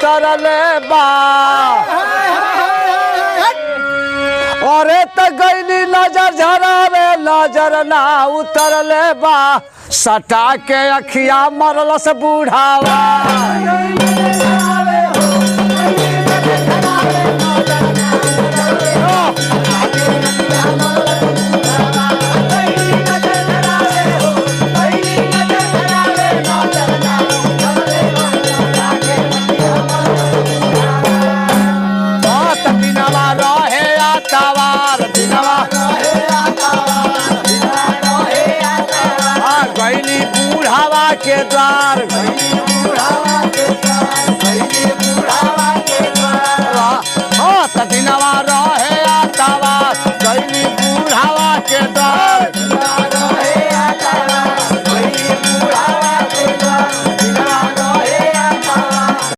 उतरले बा अरे त गईली नजर झरावे नजर ना उतरले बा सटा के अखिया मरल से बूढ़ावा के द्वार